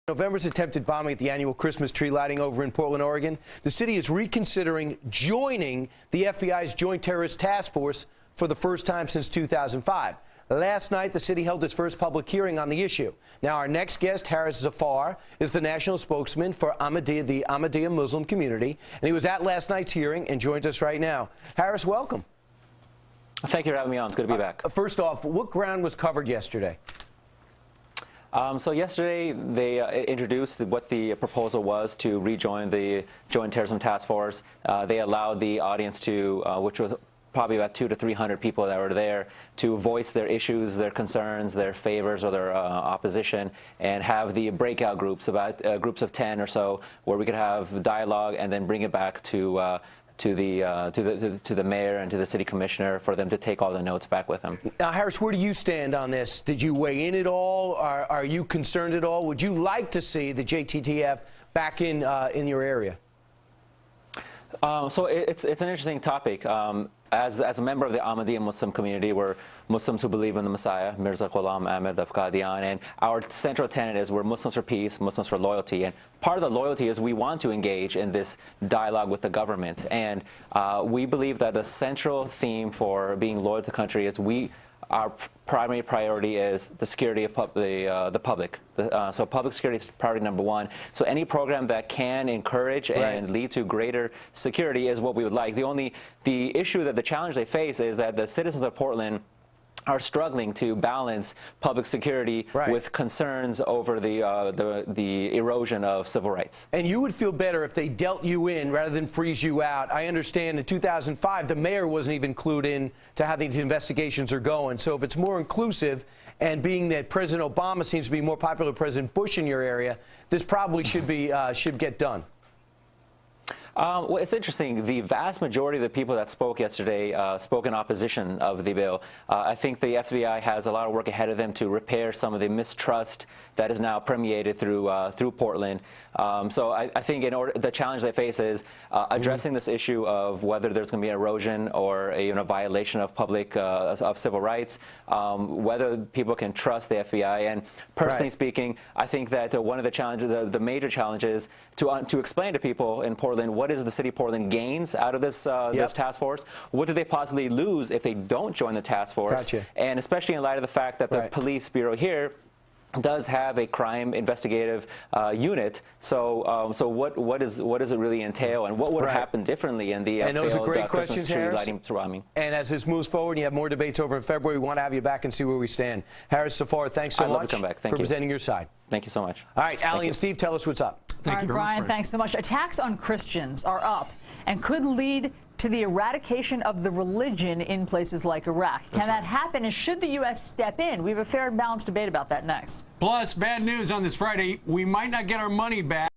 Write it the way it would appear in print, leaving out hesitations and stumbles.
November's attempted bombing at the annual Christmas tree lighting over in Portland, Oregon, the city is reconsidering joining the FBI's Joint Terrorist Task Force for the first time since 2005. Last night, the city held its first public hearing on the issue. Now, our next guest, Harris Zafar, is the national spokesman for Ahmadiyya, the Ahmadiyya Muslim Community, and he was at last night's hearing and joins us right now. Harris, welcome. Thank you for having me on. It's good to be back. First off, what ground was covered yesterday? So yesterday, they introduced what the proposal was to rejoin the Joint Terrorism Task Force. They allowed the audience to, which was probably about 200 to 300 people that were there, to voice their issues, their concerns, their favors, or their opposition, and have the breakout groups, about groups of 10 or so, where we could have dialogue and then bring it back to the mayor and to the city commissioner for them to take all the notes back with them. Now, Harris, where do you stand on this? Did you weigh in at all? Are you concerned at all? Would you like to see the JTTF back in your area? So it's an interesting topic. As a member of the Ahmadiyya Muslim community, we're Muslims who believe in the Messiah, Mirza Ghulam Ahmad of Qadian, and our central tenet is we're Muslims for peace, Muslims for loyalty. And part of the loyalty is we want to engage in this dialogue with the government. And we believe that the central theme for being loyal to the country is our primary priority is the security of the public. So public security is priority number one. So any program that can encourage and lead to greater security is what we would like. The issue, that the challenge they face is that the citizens of Portland are struggling to balance public security with concerns over the erosion of civil rights. And you would feel better if they dealt you in rather than freeze you out. I understand in 2005, the mayor wasn't even clued in to how these investigations are going. So if it's more inclusive, and being that President Obama seems to be more popular than President Bush in your area, this probably should get done. Well, it's interesting. The vast majority of the people that spoke yesterday spoke in opposition of the bill. I think the FBI has a lot of work ahead of them to repair some of the mistrust that is now permeated through Portland. So I think the challenge they face is addressing this issue of whether there's going to be erosion or a violation of of civil rights, whether people can trust the FBI. And personally speaking, I think that one of the challenges, the major challenges, to explain to people in Portland what is the city of Portland gains out of this this task force. What do they possibly lose if they don't join the task force? And especially in light of the fact that the police bureau here does have a crime investigative unit. So what does it really entail, and what would happen differently in the failed Christmas tree lighting bombing? And as this moves forward and you have more debates over in February, we want to have you back and see where we stand. Harris Zafar, thanks so much. I'd love to come back. Thank you for presenting your side. Thank you so much. All right, Allie and Steve, tell us what's up. All right, Brian, thanks so much. Attacks on Christians are up and could lead to the eradication of the religion in places like Iraq. Can that happen, and should the U.S. step in? We have a fair and balanced debate about that next. Plus, bad news on this Friday. We might not get our money back.